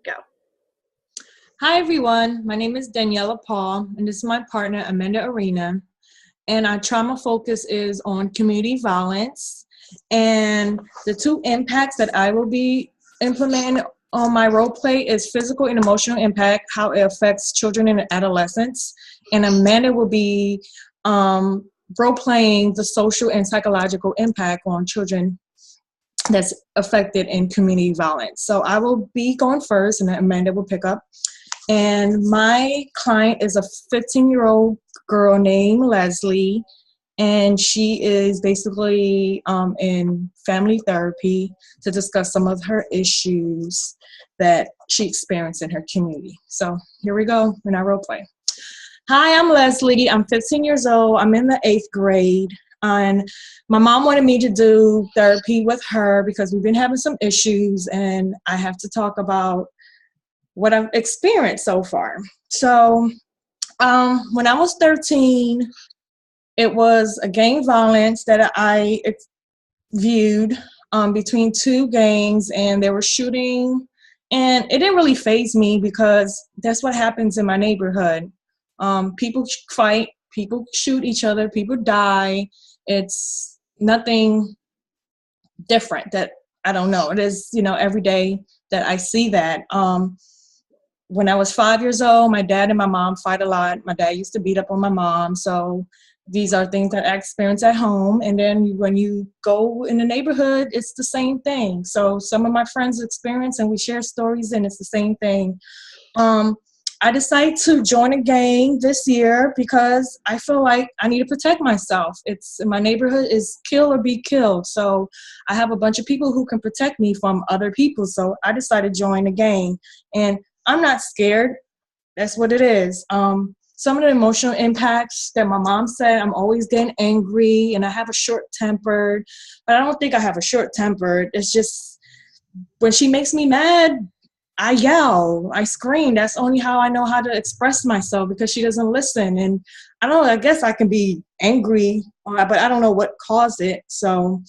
Go. Hi, everyone. My name is Daniela Paul, and this is my partner, Amanda Arena. And our trauma focus is on community violence. And the two impacts that I will be implementing on my role play is physical and emotional impact, how it affects children and adolescents. And Amanda will be role playing the social and psychological impact on children that's affected in community violence. So I will be going first, and then Amanda will pick up. And my client is a 15-year-old girl named Leslie, and she is basically in family therapy to discuss some of her issues that she experienced in her community. So here we go in our role play. Hi, I'm Leslie. I'm 15 years old. I'm in the 8th grade. And my mom wanted me to do therapy with her because we've been having some issues, and I have to talk about what I've experienced so far. So when I was 13, it was a gang violence that I viewed between two gangs, and they were shooting, and it didn't really faze me because that's what happens in my neighborhood. People fight, people shoot each other, people die. It's nothing different that I don't know. It is, every day that I see that. When I was 5 years old, my dad and my mom fight a lot. My dad used to beat up on my mom. So these are things that I experience at home. And then when you go in the neighborhood, it's the same thing. So some of my friends experience, and we share stories, and it's the same thing. I decided to join a gang this year because I feel like I need to protect myself. My neighborhood is kill or be killed. So I have a bunch of people who can protect me from other people. So I decided to join a gang. And I'm not scared. That's what it is. Some of the emotional impacts that my mom said, I'm always getting angry and I have a short temper, but I don't think I have a short temper. It's just when she makes me mad, I yell, I scream. That's only how I know how to express myself because she doesn't listen. And I don't know, I guess I can be angry, but I don't know what caused it. So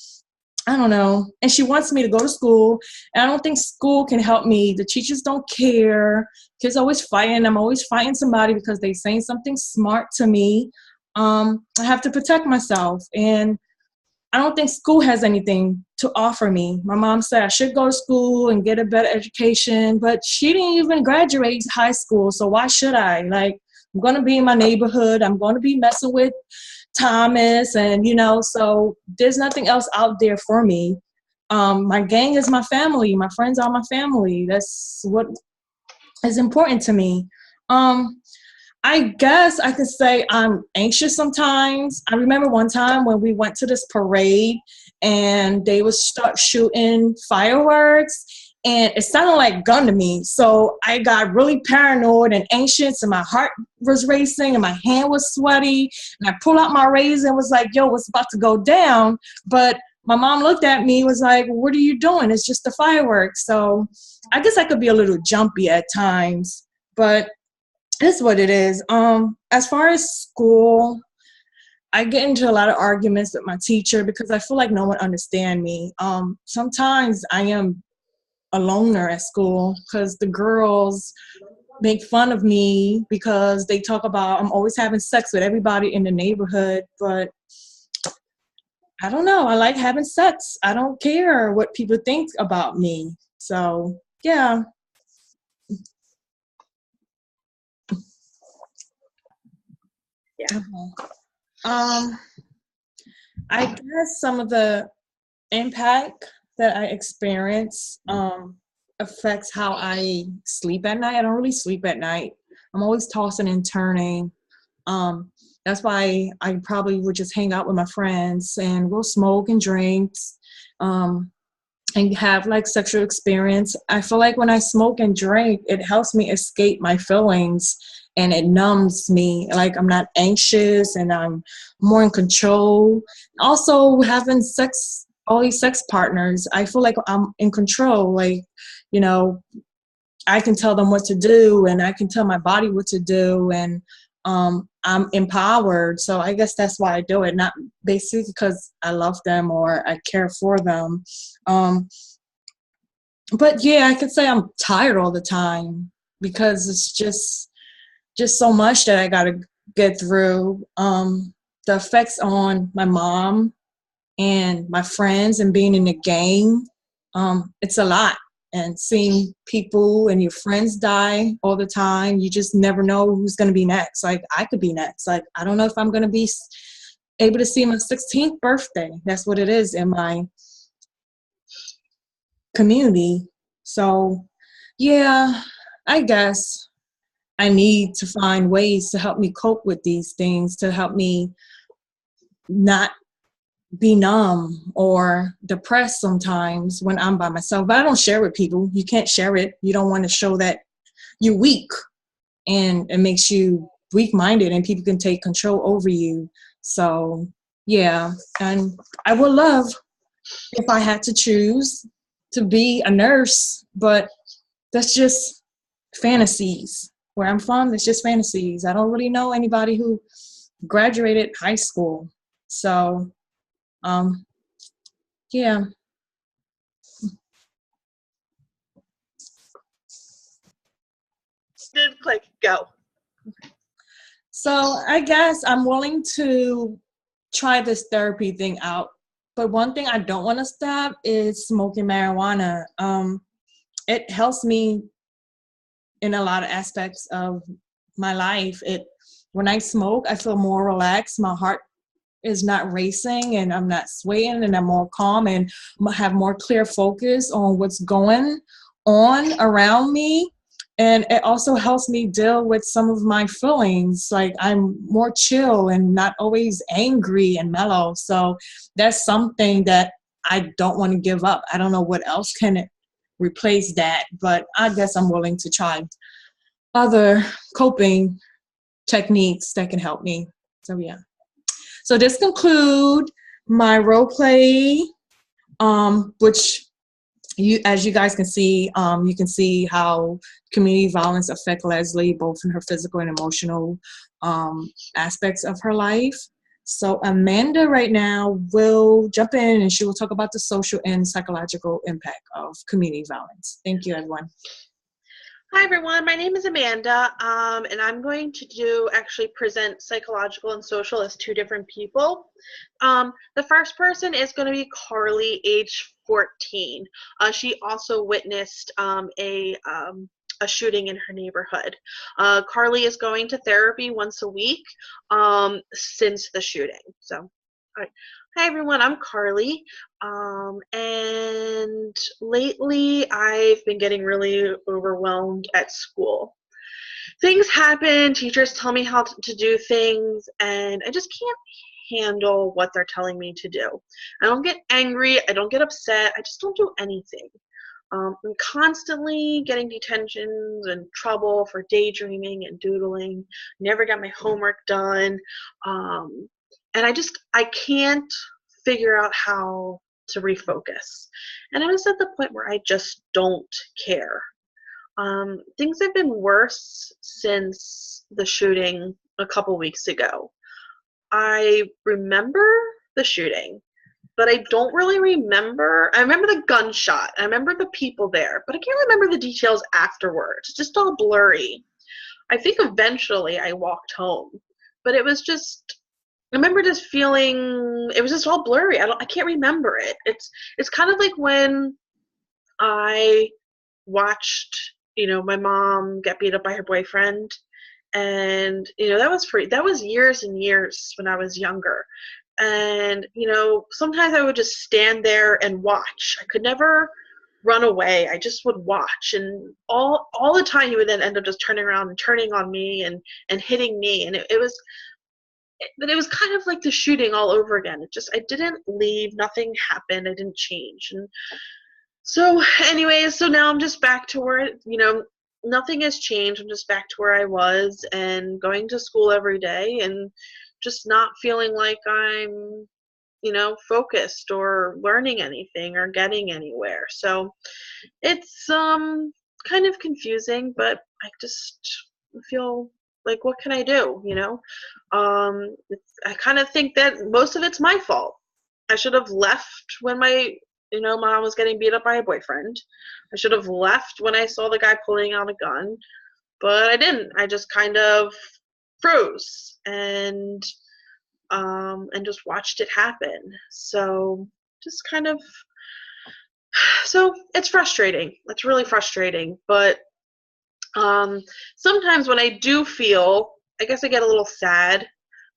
I don't know. And she wants me to go to school. And I don't think school can help me. The teachers don't care. Kids always fighting. I'm always fighting somebody because they're saying something smart to me. I have to protect myself. And I don't think school has anything to offer me. My mom said I should go to school and get a better education, but she didn't even graduate high school. So why should I? Like, I'm going to be in my neighborhood. I'm going to be messing with Thomas, and so there's nothing else out there for me. My gang is my family. My friends are my family. That's what is important to me. I guess I could say I'm anxious sometimes. I remember one time when we went to this parade and they would start shooting fireworks, and it sounded like gun to me. So I got really paranoid and anxious, and my heart was racing and my hand was sweaty, and I pulled out my razor and was like, yo, what's about to go down? But my mom looked at me, was like, what are you doing? It's just the fireworks. So I guess I could be a little jumpy at times, but it's what it is. As far as school, I get into a lot of arguments with my teacher because I feel like no one understands me. Sometimes I am a loner at school because the girls make fun of me because they talk about I'm always having sex with everybody in the neighborhood. But I don't know. I like having sex. I don't care what people think about me. So, yeah. Yeah. I guess some of the impact that I experience affects how I sleep at night. I don't really sleep at night. I'm always tossing and turning. That's why I probably would just hang out with my friends and we'll smoke and drink and have like sexual experience. I feel like when I smoke and drink, it helps me escape my feelings and it numbs me. Like I'm not anxious and I'm more in control. Also having sex, all these sex partners, I feel like I'm in control. Like, I can tell them what to do and I can tell my body what to do, and I'm empowered. So I guess that's why I do it, not basically because I love them or I care for them. but yeah, I could say I'm tired all the time because it's just so much that I gotta get through. The effects on my mom and my friends and being in the gang, it's a lot. And seeing people and your friends die all the time, you just never know who's going to be next. Like, I could be next. Like, I don't know if I'm going to be able to see my 16th birthday. That's what it is in my community. So, yeah, I guess I need to find ways to help me cope with these things, to help me not be numb or depressed sometimes when I'm by myself. But I don't share with people. You can't share it. You don't want to show that you're weak, and it makes you weak-minded and people can take control over you. So yeah, and I would love if I had to choose to be a nurse, but that's just fantasies. Where I'm from, it's just fantasies. I don't really know anybody who graduated high school. So um yeah. Did click go. So I guess I'm willing to try this therapy thing out. But one thing I don't want to stop is smoking marijuana. It helps me in a lot of aspects of my life. When I smoke, I feel more relaxed. My heart is not racing and I'm not swaying, and I'm more calm and have more clear focus on what's going on around me. And it also helps me deal with some of my feelings. Like, I'm more chill and not always angry and mellow. So that's something that I don't want to give up. I don't know what else can replace that, but I guess I'm willing to try other coping techniques that can help me. So yeah. So this conclude my role play, which as you guys can see, you can see how community violence affect Leslie, both in her physical and emotional aspects of her life. So Amanda right now will jump in and she will talk about the social and psychological impact of community violence. Thank you, everyone. Hi everyone, my name is Amanda, and I'm going to actually present psychological and social as two different people. The first person is going to be Carly, age 14. She also witnessed a shooting in her neighborhood. Carly is going to therapy once a week since the shooting. So, all right. Hi everyone, I'm Carly, and lately I've been getting really overwhelmed at school. Things happen, teachers tell me how to do things, and I just can't handle what they're telling me to do. I don't get angry, I don't get upset, I just don't do anything. I'm constantly getting detentions and trouble for daydreaming and doodling, never got my homework done. And I can't figure out how to refocus. And I was at the point where I just don't care. Things have been worse since the shooting a couple weeks ago. I remember the shooting, but I don't really remember. I remember the gunshot. I remember the people there, but I can't remember the details afterwards. It's just all blurry. I think eventually I walked home, but it was just, I remember just feeling, it was just all blurry. I can't remember it. It's kind of like when I watched, my mom get beat up by her boyfriend, and that was years and years when I was younger. And sometimes I would just stand there and watch. I could never run away. I just would watch, and all the time he would then end up just turning around and turning on me and hitting me, and but it was kind of like the shooting all over again. I didn't leave, nothing happened, I didn't change. And so anyways, so now I'm just back to where, nothing has changed. I'm just back to where I was and going to school every day and just not feeling like I'm, focused or learning anything or getting anywhere. So it's kind of confusing, but I just feel like, what can I do, I kind of think that most of it's my fault. I should have left when my you know, Mom was getting beat up by a boyfriend. I should have left when I saw the guy pulling out a gun, but I didn't. I just kind of froze and just watched it happen. So just kind of, so it's frustrating. It's really frustrating. But sometimes when I do feel, I guess I get a little sad.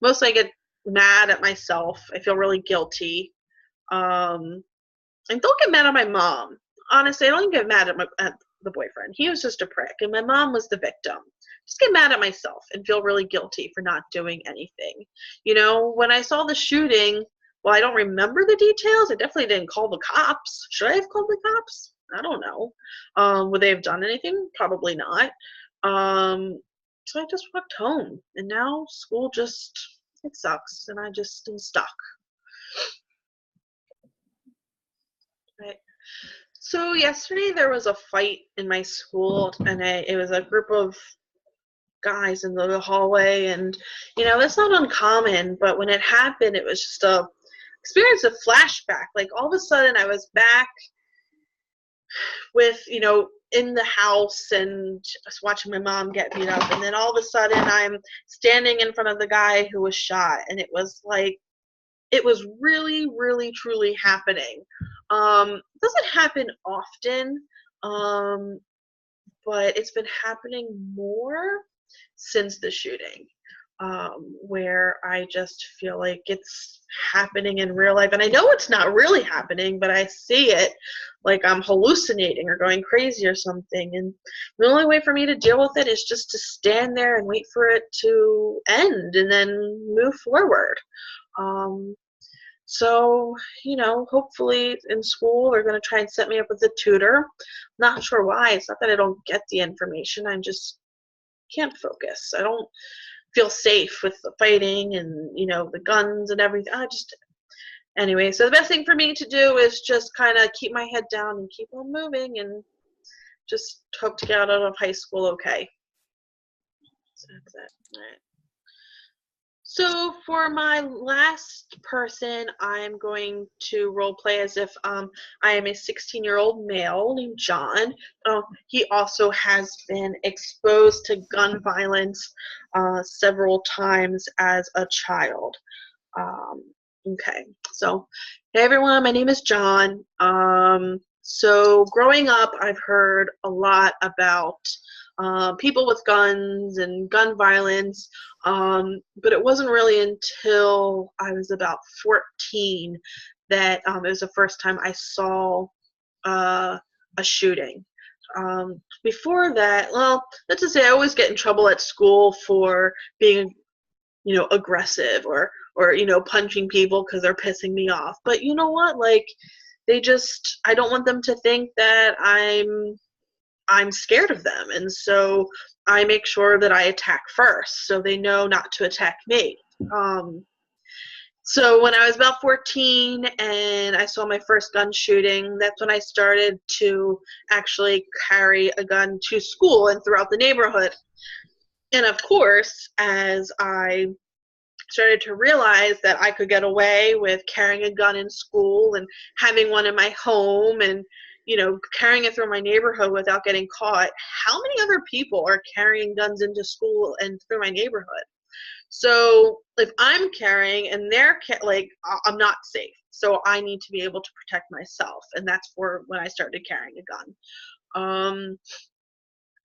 Mostly I get mad at myself. I feel really guilty. And don't get mad at my mom. Honestly, I don't even get mad at the boyfriend. He was just a prick, and my mom was the victim. Just get mad at myself and feel really guilty for not doing anything. You know, when I saw the shooting, well, I don't remember the details. I definitely didn't call the cops. Should I have called the cops? I don't know. Would they have done anything? Probably not. So I just walked home, and now school just, it sucks, and I just am stuck. Right. So yesterday there was a fight in my school, and it was a group of guys in the hallway, and you know that's not uncommon. But when it happened, it was just a experience of flashback. Like all of a sudden, I was back with, you know, in the house and just watching my mom get beat up, and then all of a sudden I'm standing in front of the guy who was shot, and it was like it was really, really, truly happening. It doesn't happen often, but it's been happening more since the shooting, where I just feel like it's happening in real life. And I know it's not really happening, but I see it like I'm hallucinating or going crazy or something. And the only way for me to deal with it is just to stand there and wait for it to end and then move forward. So, you know, hopefully in school they're going to try and set me up with a tutor. Not sure why. It's not that I don't get the information. I just can't focus. I don't feel safe with the fighting and, you know, the guns and everything. Anyway, so the best thing for me to do is just kind of keep my head down and keep on moving and just hope to get out of high school okay. So that's it. All right. So for my last person, I'm going to role play as if I am a 16-year-old male named John. He also has been exposed to gun violence several times as a child. Okay, so hey everyone, my name is John. So growing up, I've heard a lot about people with guns and gun violence, but it wasn't really until I was about 14 that it was the first time I saw a shooting. Before that, well, let's just say I always get in trouble at school for being, you know, aggressive or you know, punching people because they're pissing me off. But you know what? Like, I don't want them to think that I'm scared of them, and so I make sure that I attack first, so they know not to attack me. So when I was about 14 and I saw my first gun shooting, that's when I started to actually carry a gun to school and throughout the neighborhood. And of course, as I started to realize that I could get away with carrying a gun in school and having one in my home and, you know, carrying it through my neighborhood without getting caught, how many other people are carrying guns into school and through my neighborhood? So if I'm carrying and they're I'm not safe. So I need to be able to protect myself. And that's when I started carrying a gun.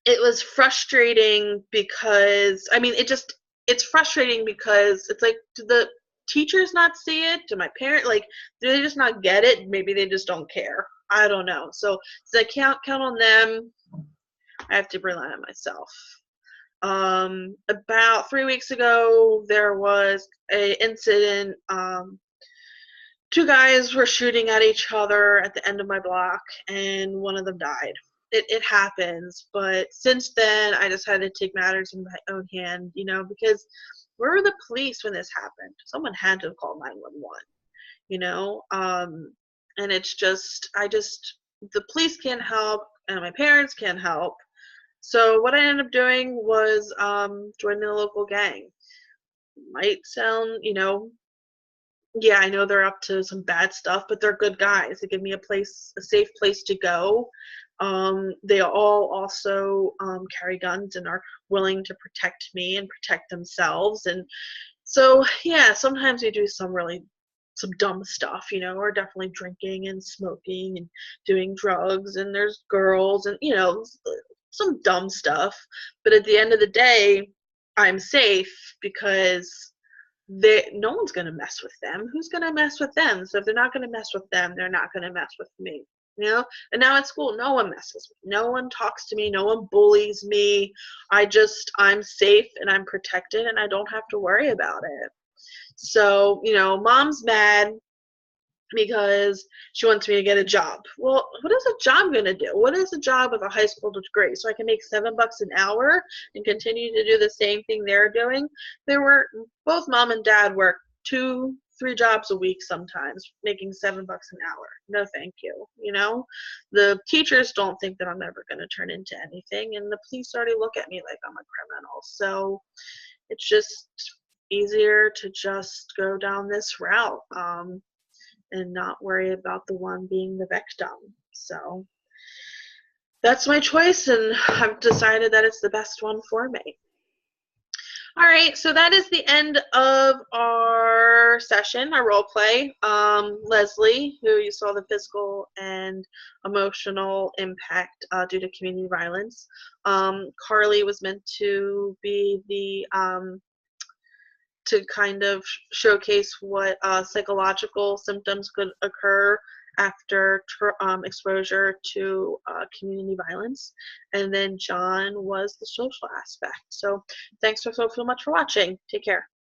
It was frustrating because, I mean, it's frustrating because it's like, do the teachers not see it? Do my parents, like, do they just not get it? Maybe they just don't care. I don't know. So I can't count on them. I have to rely on myself. About 3 weeks ago, there was an incident. Two guys were shooting at each other at the end of my block, and one of them died. It happens, but since then, I decided to take matters in my own hand, you know, because where were the police when this happened? Someone had to have called 911, you know, and it's just, the police can't help, and my parents can't help. So what I ended up doing was joining a local gang. Might sound, you know, yeah, I know they're up to some bad stuff, but they're good guys. They give me a safe place to go. They all also carry guns and are willing to protect me and protect themselves. And so, yeah, sometimes we do some dumb stuff, or definitely drinking and smoking and doing drugs, and there's girls and, some dumb stuff. But at the end of the day, I'm safe because no one's going to mess with them. Who's going to mess with them? So if they're not going to mess with them, they're not going to mess with me. And now at school, no one messes with me. No one talks to me. No one bullies me. I'm safe and I'm protected and I don't have to worry about it. So, mom's mad because she wants me to get a job. Well, what is a job going to do? What is a job with a high school degree? So I can make $7 an hour and continue to do the same thing they're doing. Both mom and dad work 2-3 jobs a week sometimes, making $7 an hour. No, thank you. The teachers don't think that I'm ever going to turn into anything, and the police already look at me like I'm a criminal. So it's just easier to just go down this route. And not worry about the one being the victim. So that's my choice, and I've decided that it's the best one for me. All right, so that is the end of our session, our role play. Leslie, who you saw the physical and emotional impact due to community violence. Carly was meant to be to kind of showcase what psychological symptoms could occur after exposure to community violence. And then John was the social aspect. So thanks so much for watching. Take care.